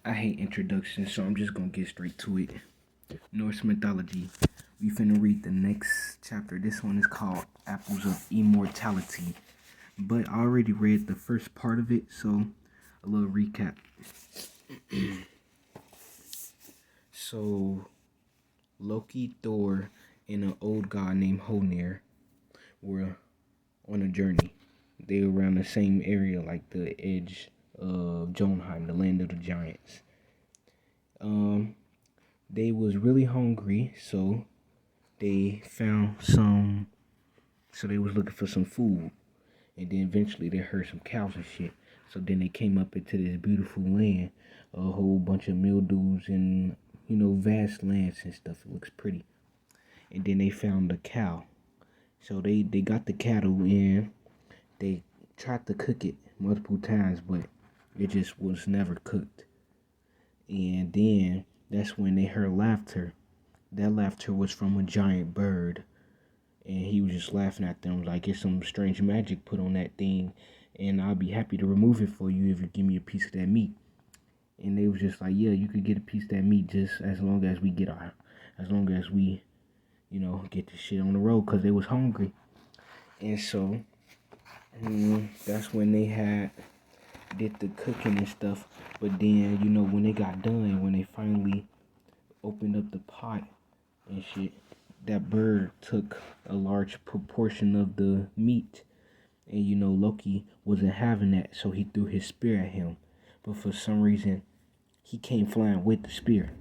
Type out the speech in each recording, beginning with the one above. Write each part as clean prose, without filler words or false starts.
I hate introductions, so I'm just gonna get straight to it. Norse mythology. We finna read the next chapter. This one is called Apples of Immortality. But I already read the first part of it, so a little recap. So Loki, Thor, and an old guy named Honir were on a journey. They were around the same area, like the edge of Jotunheim, the land of the giants. They was really hungry, so they found some. So they was looking for some food, and then eventually they heard some cows and shit. So then they came up into this beautiful land, a whole bunch of mildews and vast lands and stuff. It looks pretty. And then they found a cow. So they got the cattle in. They tried to cook it multiple times, but it just was never cooked. And then that's when they heard laughter. That laughter was from a giant bird. And he was just laughing at them like it's some strange magic put on that thing. And I'll be happy to remove it for you if you give me a piece of that meat. And they was just like, yeah, you could get a piece of that meat just as long as we get get the shit on the road, because they was hungry. And so that's when they did the cooking and stuff. But then, when they got done, when they finally opened up the pot and shit, that bird took a large proportion of the meat. And Loki wasn't having that, so he threw his spear at him. But for some reason, he came flying with the spear.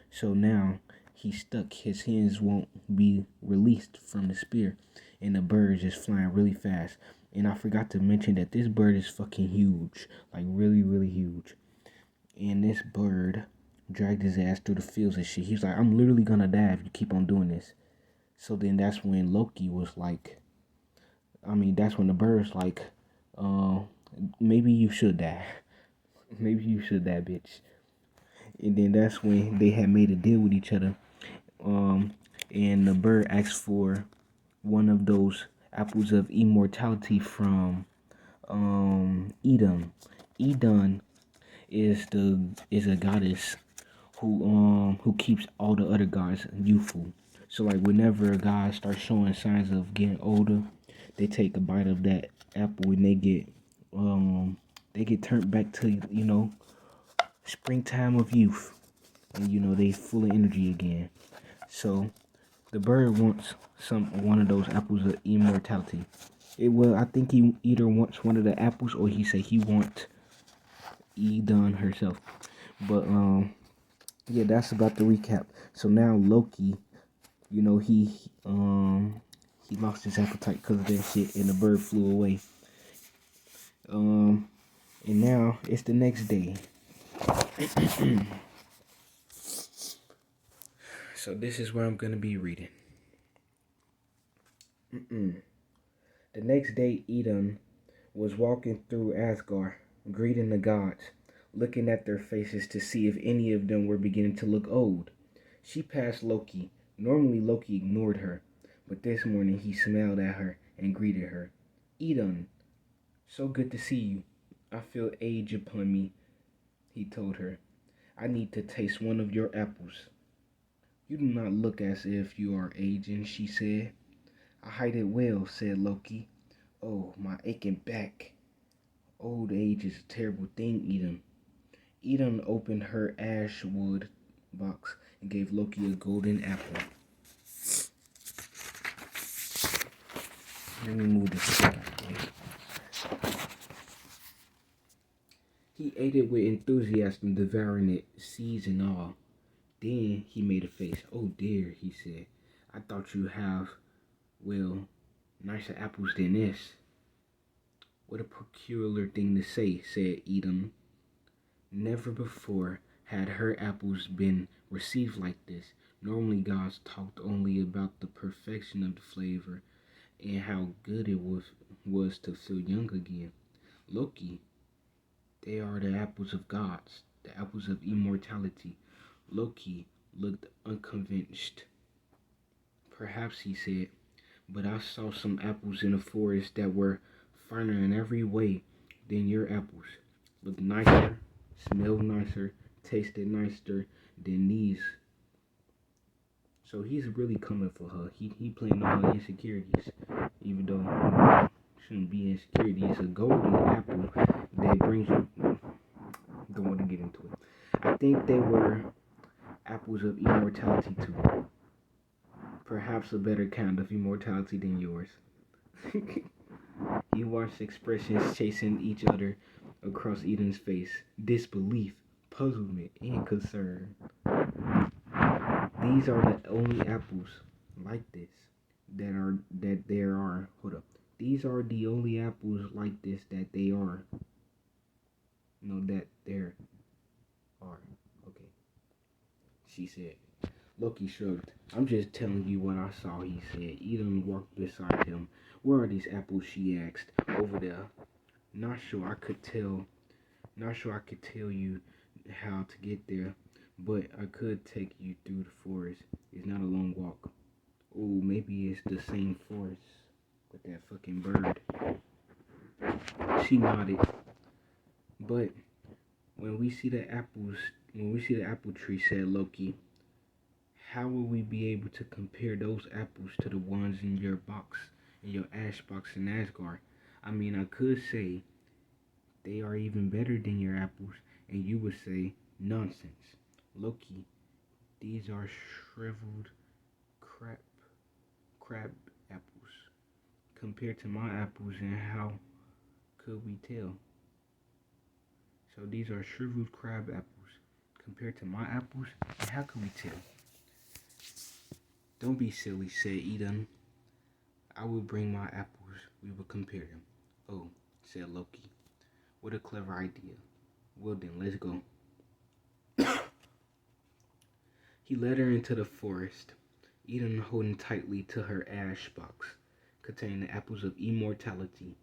So now he's stuck. His hands won't be released from the spear. And the bird is just flying really fast. And I forgot to mention that this bird is fucking huge. Like really, really huge. And this bird dragged his ass through the fields and shit. He's like, I'm literally gonna die if you keep on doing this. So then that's when Loki was like, that's when the bird's like, maybe you should die. Maybe you should die, bitch. And then that's when they had made a deal with each other. And the bird asked for one of those apples of immortality from Edom. Edom is a goddess who keeps all the other gods youthful. So like whenever a god starts showing signs of getting older, they take a bite of that apple and they get turned back to springtime of youth, and they full of energy again. So the bird wants one of those apples of immortality. I think he either wants one of the apples or he say he wants Edon herself. But yeah, that's about the recap. So now Loki, he lost his appetite because of that shit, and the bird flew away. And now it's the next day. So this is where I'm gonna be reading. The next day, Edom was walking through Asgard, greeting the gods, looking at their faces to see if any of them were beginning to look old. She passed Loki. Normally Loki ignored her, but this morning he smiled at her and greeted her. Edom, so good to see you. I feel age upon me, he told her. I need to taste one of your apples. You do not look as if you are aging, she said. I hide it well, said Loki. Oh, my aching back. Old age is a terrible thing, Edom. Edom opened her ashwood box and gave Loki a golden apple. Let me move this out of the way. He ate it with enthusiasm, devouring it, seeds and all. Then he made a face. Oh dear, he said. I thought you have, nicer apples than this. What a peculiar thing to say, said Edom. Never before had her apples been received like this. Normally gods talked only about the perfection of the flavor and how good it was to feel young again. Loki, they are the apples of gods, the apples of immortality. Loki looked unconvinced. Perhaps, he said, but I saw some apples in the forest that were finer in every way than your apples. Looked nicer, smelled nicer, tasted nicer than these. So he's really coming for her. He playing on her insecurities, even though shouldn't be insecurity. It's a golden apple that brings you. Don't want to get into it. I think they were apples of immortality too. Perhaps a better kind of immortality than yours. He watched expressions chasing each other across Eden's face: disbelief, puzzlement, and concern. These are the only apples like this that there are. Hold up. These are the only apples like this that they are. No, that there are. Okay. She said. Loki shrugged. I'm just telling you what I saw, he said. Eden walked beside him. Where are these apples, she asked. Over there. Not sure I could tell you how to get there, but I could take you through the forest. It's not a long walk. Oh, maybe it's the same forest with that fucking bird. She nodded. But when we see the apple tree, said Loki, how will we be able to compare those apples to the ones in your ash box in Asgard? I mean, I could say they are even better than your apples, and you would say, nonsense. Loki, these are shriveled crab apples. Compared to my apples, and how could we tell? So these are shriveled crab apples. Compared to my apples, and how can we tell? Don't be silly, said Eden. I will bring my apples. We will compare them. Oh, said Loki. What a clever idea. Well then, let's go. He led her into the forest, Eden holding tightly to her ash box, containing the apples of immortality.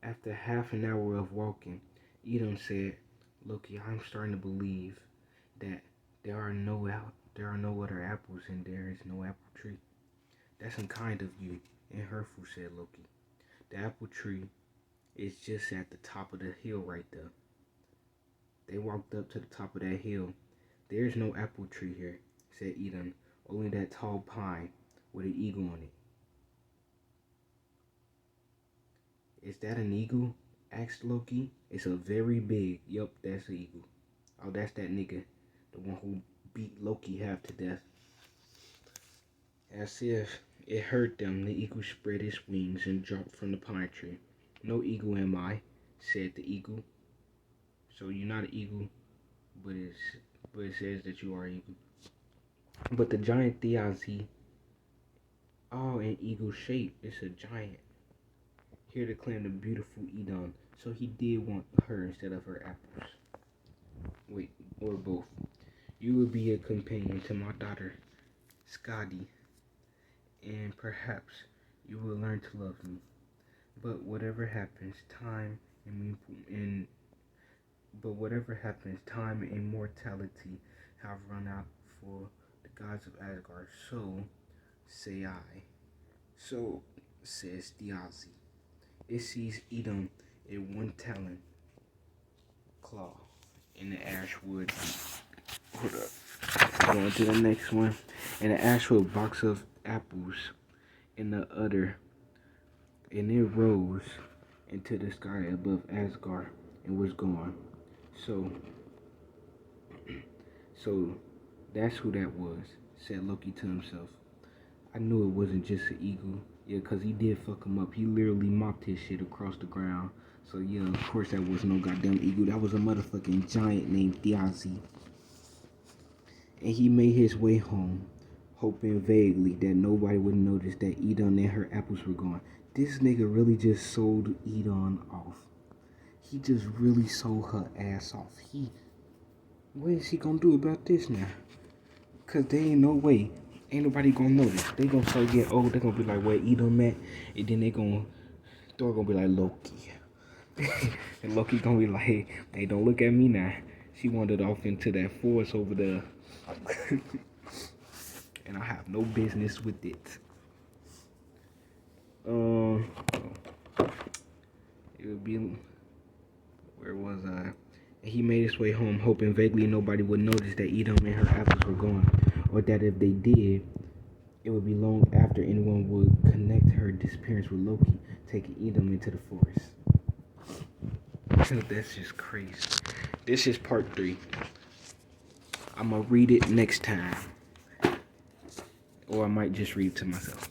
After half an hour of walking, Eden said, Loki, I'm starting to believe that there are no other apples and there is no apple tree. That's unkind of you and hurtful, said Loki. The apple tree is just at the top of the hill right there. They walked up to the top of that hill. There's no apple tree here, said Eden, only that tall pine with an eagle on it. Is that an eagle? Asked Loki. It's a very big. Yup, that's an eagle. Oh, that's that nigga. The one who beat Loki half to death. As if it hurt them, the eagle spread its wings and dropped from the pine tree. No eagle am I, said the eagle. So you're not an eagle, but it says that you are an eagle. But the giant Thiazi, all in eagle shape, it's a giant. Here to claim the beautiful Eden, so he did want her instead of her apples. Wait, or both. You will be a companion to my daughter, Skadi, and perhaps you will learn to love me. But whatever happens, time and immortality have run out for the gods of Asgard. So say I. So says Thiazi. It sees Eden in one talon claw in the ashwood. Hold up. Going to the next one. And the ashwood box of apples in the other. And it rose into the sky above Asgard and was gone. So that's who that was, said Loki to himself. I knew it wasn't just an eagle. Yeah, because he did fuck him up. He literally mopped his shit across the ground. So yeah, of course that was no goddamn eagle. That was a motherfucking giant named Thiazi. And he made his way home, hoping vaguely that nobody would notice that Eden and her apples were gone. This nigga really just sold Eden off. He just really sold her ass off. What is he gonna do about this now? Cause there ain't no way. Ain't nobody gonna notice. They gonna start getting old. They gonna be like, where Eden at? And then Thor gonna be like, Loki. And Loki gonna be like, hey, don't look at me now. She wandered off into that forest over there. And I have no business with it. It would be, where was I? He made his way home, hoping vaguely nobody would notice that Edom and her apples were gone, or that if they did, it would be long after anyone would connect her disappearance with Loki taking Edom into the forest. That's just crazy. This is part 3. I'm gonna read it next time. Or I might just read it to myself.